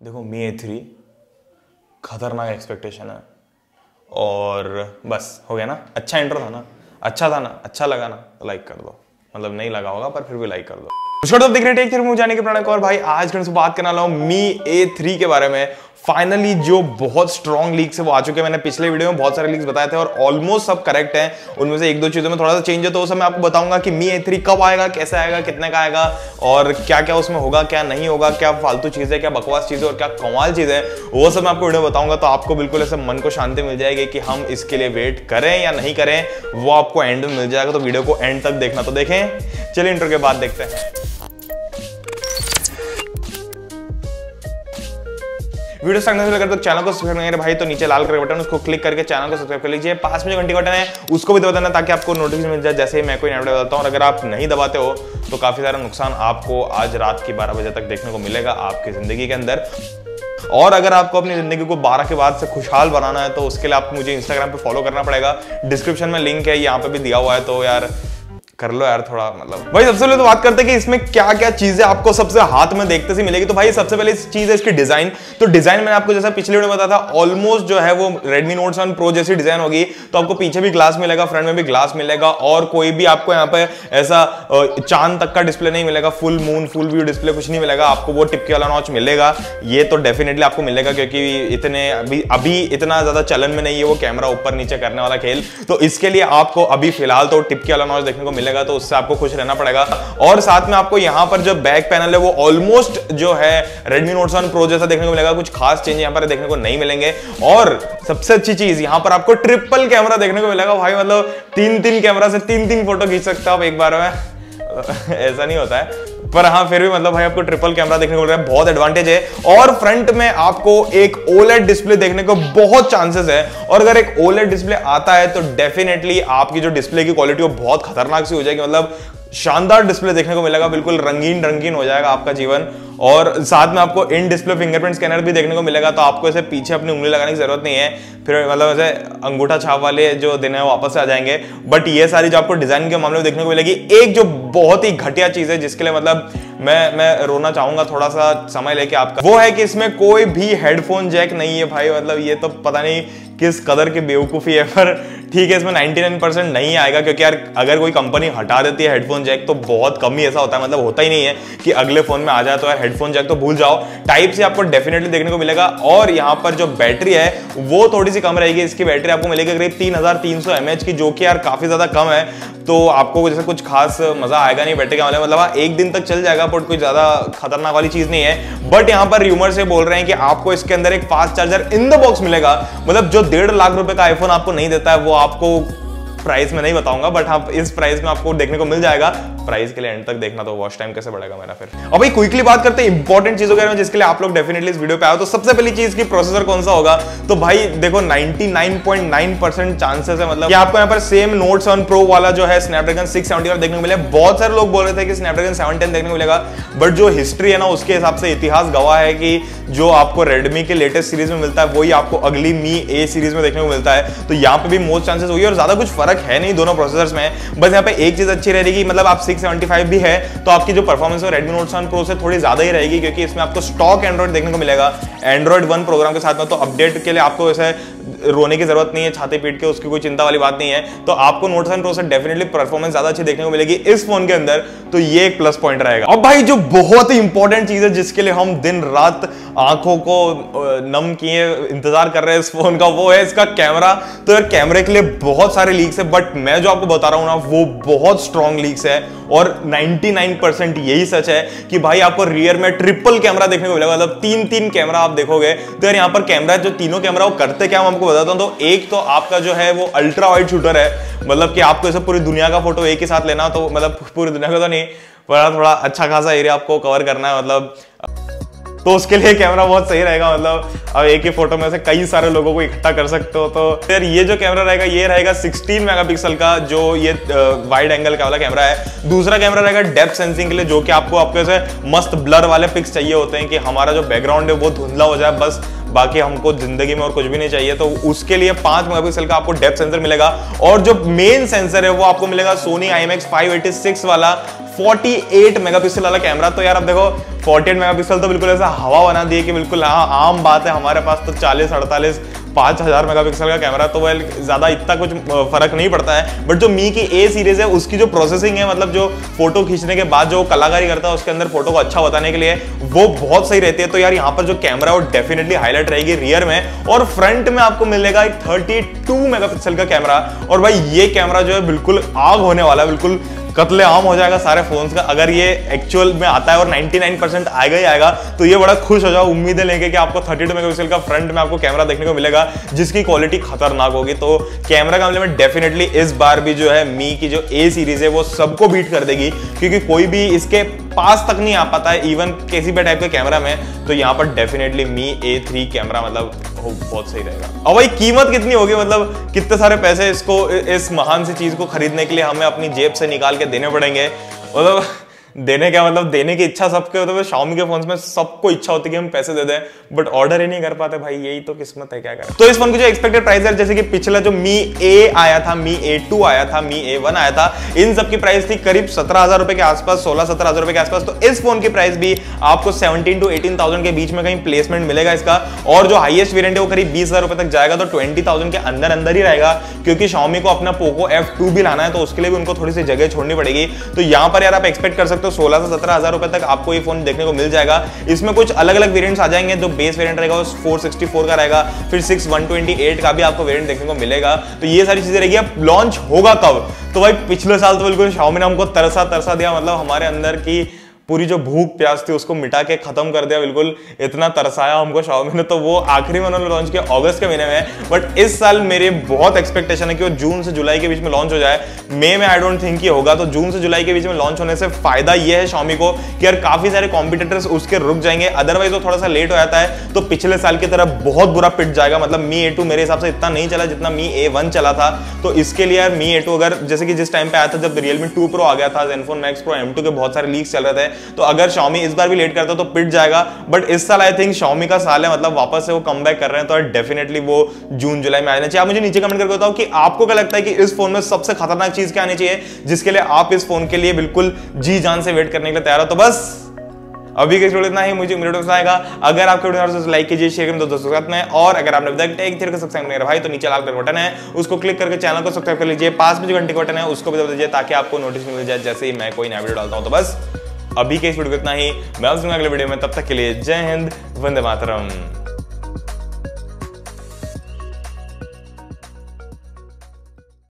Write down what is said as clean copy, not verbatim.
देखो मी A3 खतरनाक expectation है और बस हो गया ना। अच्छा इंट्रो था ना, अच्छा था ना, अच्छा लगा ना तो लाइक कर दो, मतलब नहीं लगा होगा पर फिर भी लाइक कर दो। तो देख रहे थे जाने के प्रणय और भाई आज से बात करना लाऊं मी A3 के बारे में। फाइनली जो बहुत स्ट्रॉन्ग लीक्स है वो आ चुके हैं। मैंने पिछले वीडियो में बहुत सारे लीक्स बताए थे और ऑलमोस्ट सब करेक्ट हैं। उनमें से एक दो चीजों में थोड़ा सा चेंज है तो उसे मैं आपको बताऊंगा कि मी A3 कब आएगा, कैसे आएगा, कितने का आएगा और क्या क्या उसमें होगा, क्या नहीं होगा, क्या फालतू चीजें, क्या बकवास चीजें और क्या कमाल चीजें, वो सब मैं आपको वीडियो में बताऊंगा। तो आपको बिल्कुल ऐसे मन को शांति मिल जाएगी कि हम इसके लिए वेट करें या नहीं करें, वो आपको एंड में मिल जाएगा। तो वीडियो को एंड तक देखना। तो देखें, चलिए इंट्रो के बाद देखते हैं। वीडियो स्टार्ट करने से लेकर तो चैनल को सब्सक्राइब नहीं है भाई तो नीचे लाल कलर बटन उसको क्लिक करके चैनल को सब्सक्राइब कर लीजिए। पास में जो घंटी का बटन है उसको भी दबा देना ताकि आपको नोटिफिकेशन मिल जाए जैसे ही मैं कोई नया वीडियो बताता हूं। और अगर आप नहीं दबाते हो तो काफी सारा नुकसान आपको आज रात की 12 बजे तक देखने को मिलेगा आपकी जिंदगी के अंदर। और अगर आपको अपनी जिंदगी को 12 के बाद से खुशहाल बनाना है तो उसके लिए आपको मुझे इंस्टाग्राम पे फॉलो करना पड़ेगा। डिस्क्रिप्शन में लिंक है, यहाँ पे भी दिया हुआ है, तो यार कर लो यार थोड़ा। मतलब भाई सबसे पहले तो बात करते हैं कि इसमें क्या क्या चीजें आपको सबसे हाथ में देखते से मिलेगी। तो भाई सबसे पहले चीज है इसकी डिजाइन। तो डिजाइन मैंने आपको जैसा पिछले वीडियो में बताया था ऑलमोस्ट जो है वो Redmi Note 7 Pro जैसी डिजाइन होगी। तो आपको पीछे भी ग्लास मिलेगा, फ्रंट में भी ग्लास मिलेगा और कोई भी आपको यहाँ पे ऐसा चांद तक का डिस्प्ले नहीं मिलेगा, full moon full view display कुछ नहीं मिलेगा। आपको वो टिपके वाला नॉच मिलेगा, ये तो डेफिनेटली आपको मिलेगा क्योंकि इतने अभी इतना ज्यादा चलन में नहीं है वो कैमरा ऊपर नीचे करने वाला खेल। तो इसके लिए आपको अभी फिलहाल तो टिपके वाला नॉच देखने को मिलेगा, तो उससे आपको खुश रहना पड़ेगा। और साथ में आपको यहां पर जो बैक पैनल है वो ऑलमोस्ट जो है Redmi Note 7 Pro जैसा देखने को मिलेगा। कुछ खास चेंज यहां पर देखने को नहीं मिलेंगे। और सबसे अच्छी चीज यहां पर आपको ट्रिपल कैमरा देखने को मिलेगा भाई। मतलब तीन कैमरा से तीन फोटो खींच सकते हो आप एक बार में। ऐसा नहीं होता है पर हाँ फिर भी मतलब भाई आपको ट्रिपल कैमरा देखने को मिल रहा है, बहुत एडवांटेज है। और फ्रंट में आपको एक OLED डिस्प्ले देखने को बहुत चांसेस है। और अगर एक OLED डिस्प्ले आता है तो डेफिनेटली आपकी जो डिस्प्ले की क्वालिटी वो बहुत खतरनाक सी हो जाएगी। मतलब शानदार डिस्प्ले देखने को मिलेगा, बिल्कुल रंगीन हो जाएगा आपका जीवन। और साथ में आपको इन डिस्प्ले फिंगरप्रिंट स्कैनर भी देखने को मिलेगा, तो आपको ऐसे पीछे अपनी उंगली लगाने की जरूरत नहीं है। फिर मतलब ऐसे अंगूठा छाप वाले जो दिन है वापस से आ जाएंगे। बट ये सारी जो आपको डिजाइन के मामले में देखने को मिलेगी। एक जो बहुत ही घटिया चीज है जिसके लिए मतलब मैं रोना चाहूंगा थोड़ा सा समय लेके आपका, वो है कि इसमें कोई भी हेडफोन जैक नहीं है भाई। मतलब ये तो पता नहीं किस कदर की बेवकूफी है, पर ठीक है इसमें 99% नहीं आएगा क्योंकि यार अगर कोई कंपनी हटा देती है हेडफोन जैक तो बहुत कम ही ऐसा होता है। मतलब होता ही नहीं है कि अगले फोन में आ जाए तो यार हेडफोन जैक तो भूल जाओ। टाइप से आपको डेफिनेटली देखने को मिलेगा। और यहाँ पर जो बैटरी है वो थोड़ी सी कम रहेगी। इसकी बैटरी आपको मिलेगी करीब 3300 mAh की, जो कि यार काफी ज्यादा कम है। तो आपको जैसे कुछ खास मजा आएगा नहीं बैटरी का, मतलब एक दिन तक चल जाएगा बट कोई ज्यादा खतरनाक वाली चीज नहीं है। बट यहाँ पर र्यूमर से बोल रहे हैं कि आपको इसके अंदर एक fast charger in the box मिलेगा। मतलब जो 1.5 लाख रुपए का आईफोन आपको नहीं देता है वो आपको प्राइस में नहीं बताऊंगा, बट हाँ इस प्राइस में आपको देखने को मिल जाएगा। प्राइस के लिए एंड तक देखना, तो वॉच टाइम कैसे बढ़ेगा मेरा फिर। अब भाई क्विकली बात करते हैं इंपॉर्टेंट चीजों के बारे में जिसके लिए आप लोग डेफिनेटली इस वीडियो पे आओ। तो सबसे पहली चीज की प्रोसेसर कौन सा होगा, तो भाई देखो 99.9% चांसेस है मतलब कि आपको यहाँ पर सेम Note 7 Pro वाला जो है Snapdragon 675 देखने को मिले। बहुत सारे लोग बोल रहे थे कि Snapdragon 710 देखने को मिलेगा, बट जो हिस्ट्री है ना उसके हिसाब से इतिहास गवाह है कि जो आपको Redmi के लेटेस्ट सीरीज में मिलता है वही आपको अगली Mi A सीरीज में देखने को मिलता है। तो यहाँ पे भी मोस्ट चांसेस हुई और ज्यादा कुछ फर्क है नहीं दोनों प्रोसेसर्स में। बस यहाँ पे एक चीज अच्छी रहेगी, मतलब आप 675 भी है तो आपकी जो परफॉर्मेंस है Redmi Note 7 Pro से थोड़ी ज्यादा ही रहेगी क्योंकि इसमें आपको स्टॉक एंड्रॉइड देखने को मिलेगा Android 1 प्रोग्राम के साथ में। तो अपडेट के लिए आपको ऐसे रोने की जरूरत नहीं है, छाती पीट के उसकी कोई चिंता वाली बात नहीं है। तो आपको Note 7 Pro से डेफिनेटली परफॉर्मेंस ज्यादा अच्छी देखने को मिलेगी इस फोन के अंदर, तो ये एक प्लस पॉइंट रहेगा। अब भाई जो बहुत ही इंपॉर्टेंट चीज है जिसके लिए हम दिन रात आंखों को नम किए इंतजार कर रहे हैं इस फोन का, वो है इसका कैमरा। तो यार कैमरे के लिए बहुत सारे लीक्स है बट मैं जो आपको बता रहा हूं ना वो बहुत स्ट्रॉन्ग लीक्स है और 99% यही सच है कि भाई आपको रियर में ट्रिपल कैमरा देखने को मिलेगा। मतलब तीन कैमरा आप देखोगे तो यार यहाँ पर कैमरा जो तीनों कैमरा वो करते क्या, मैं आपको बताता हूं। तो एक तो आपका जो है वो अल्ट्रा वाइड शूटर है, मतलब कि आपको ऐसे पूरी दुनिया का फोटो एक ही साथ लेना, तो मतलब पूरी दुनिया का तो नहीं, थोड़ा अच्छा खासा एरिया आपको कवर करना है मतलब, तो उसके लिए कैमरा बहुत सही रहेगा। मतलब अब एक ही फोटो में से कई सारे लोगों को इकट्ठा कर सकते हो। तो फिर ये जो कैमरा रहेगा ये रहेगा 16 मेगापिक्सल का, जो ये वाइड एंगल का वाला कैमरा है। दूसरा कैमरा रहेगा डेप्थ सेंसिंग के लिए, जो कि आपको ऐसे मस्त ब्लर वाले पिक्स चाहिए होते हैं कि हमारा जो बैकग्राउंड है वो धुंधला हो जाए बस, बाकी हमको जिंदगी में और कुछ भी नहीं चाहिए। तो उसके लिए 5 मेगापिक्सल का आपको डेप्थ सेंसर मिलेगा। और जो मेन सेंसर है वो आपको मिलेगा सोनी IMX 586 वाला 48 मेगापिक्सल वाला कैमरा। तो यार अब देखो 48 मेगापिक्सल तो बिल्कुल ऐसा हवा बना दिए कि बिल्कुल हाँ आम बात है, हमारे पास तो 40, 48, 5000 मेगापिक्सल का कैमरा, तो वह ज्यादा इतना कुछ फर्क नहीं पड़ता है। बट जो मी की ए सीरीज है उसकी जो प्रोसेसिंग है, मतलब जो फोटो खींचने के बाद जो कलाकारी करता है उसके अंदर फोटो को अच्छा बताने के लिए, वो बहुत सही रहती है। तो यार यहाँ पर जो कैमरा है वो डेफिनेटली हाईलाइट रहेगी रियर में, और फ्रंट में आपको मिलेगा एक 32 मेगापिक्सल का कैमरा। और भाई ये कैमरा जो है बिल्कुल आग होने वाला है, बिल्कुल कत्ले आम हो जाएगा सारे फोन्स का अगर ये एक्चुअल में आता है, और 99% आएगा ही आएगा। तो ये बड़ा खुश हो जाओ, उम्मीदें लेंगे कि आपको 32 मेगापिक्सल का फ्रंट में आपको कैमरा देखने को मिलेगा जिसकी क्वालिटी खतरनाक होगी। तो कैमरा के मामले में डेफिनेटली इस बार भी जो है मी की जो ए सीरीज है वो सबको बीट कर देगी, क्योंकि कोई भी इसके पास तक नहीं आ पाता है इवन किसी भी टाइप के कैमरा में। तो यहाँ पर डेफिनेटली मी A3 कैमरा मतलब बहुत सही रहेगा। और भाई कीमत कितनी होगी, मतलब कितने सारे पैसे इसको, इस महान सी चीज को खरीदने के लिए हमें अपनी जेब से निकाल के देने पड़ेंगे। मतलब देने क्या, मतलब देने की इच्छा सबके होते हैं। Xiaomi के फोन्स में सबको इच्छा होती है कि हम पैसे दे दें, बट ऑर्डर ही नहीं कर पाते भाई, यही तो किस्मत है, क्या करें। तो इस फोन की जो एक्सपेक्टेड प्राइस है, जैसे कि पिछला जो मी A आया था, मी A2 आया था, मी A1 आया था, इन सब की प्राइस थी करीब 17,000 रुपए के आसपास, 16-17,000 रुपए के आसपास। तो इस फोन की प्राइस भी आपको 17 to 18,000 के बीच में कहीं प्लेसमेंट मिलेगा इसका। और जो हाईएस्ट वेरिएंट है वो करीब 20,000 रुपए तक जाएगा, तो 20,000 के अंदर अंदर ही रहेगा, क्योंकि Xiaomi को अपना Poco F2 भी लाना है, तो उसके लिए भी उनको थोड़ी सी जगह छोड़नी पड़ेगी। तो यहाँ पर यार आप एक्सपेक्ट कर सकते हो 16 से 17,000 रुपए तक आपको ये फोन देखने को मिल जाएगा। इसमें कुछ अलग अलग वेरिएंट्स आ जाएंगे। जो बेस वेरिएंट रहेगा वो 464 का रहेगा, फिर 6128 का भी आपको वेरिएंट देखने को मिलेगा। तो ये सारी चीजें रहेगी। अब लॉन्च होगा कब, तो भाई पिछले साल तो बिल्कुल Xiaomi ने हमको तरसा दिया, मतलब हमारे अंदर की पूरी जो भूख प्यास थी उसको मिटा के खत्म कर दिया, बिल्कुल इतना तरसाया हमको Xiaomi ने। तो वो आखिरी में उन्होंने लॉन्च किया अगस्त के महीने में, बट इस साल मेरी बहुत एक्सपेक्टेशन है कि वो जून से जुलाई के बीच में लॉन्च हो जाए। मई में आई डोंट थिंक ये होगा। तो जून से जुलाई के बीच में लॉन्च होने से फायदा ये है Xiaomi को कि यार काफी सारे कॉम्पिटिटर्स उसके रुक जाएंगे, अदरवाइज वो थोड़ा सा लेट हो जाता है तो पिछले साल की तरह बहुत बुरा पिट जाएगा। मतलब मी A2 मेरे हिसाब से इतना नहीं चला जितना मी A1 चला था। तो इसके लिए यार मी A2 अगर जैसे कि जिस टाइम पे आया था जब Realme 2 Pro आ गया था, Zenfone Max Pro M2 के बहुत सारे लीक्स चल रहे थे, तो अगर Xiaomi इस बार भी लेट करता तो पिट जाएगा। बट इस साल आई थिंक Xiaomi का साल है, मतलब वापस से वो कमबैक कर रहे हैं, तो डेफिनेटली वो जून जुलाई में आना चाहिए। आप मुझे नीचे कमेंट करके बताओ कि आपको क्या लगता है कि इस फोन में सबसे खतरनाक चीज क्या आनी चाहिए जिसके लिए आप इस फोन के लिए बिल्कुल जी जान से वेट करने के लिए तैयार हो। तो बस अभी के वीडियो इतना ही, मुझे वीडियो पसंद आएगा अगर आपको वीडियो लाइक कीजिए, शेयर करें दोस्तों के साथ में, और अगर आपने अभी तक टेक थ्योरी को सब्सक्राइब नहीं किया भाई तो नीचे लाल कलर बटन है उसको क्लिक करके चैनल को सब्सक्राइब कर लीजिए। पास में जो घंटे का बटन है उसको भी दबा दीजिए ताकि आपको नोटिफिकेशन मिल जाए जैसे ही मैं कोई नया वीडियो डालता हूं। तो बस अभी के इस वीडियो को इतना ही, मैं आपसे अगले वीडियो में, तब तक के लिए जय हिंद, वंदे मातरम।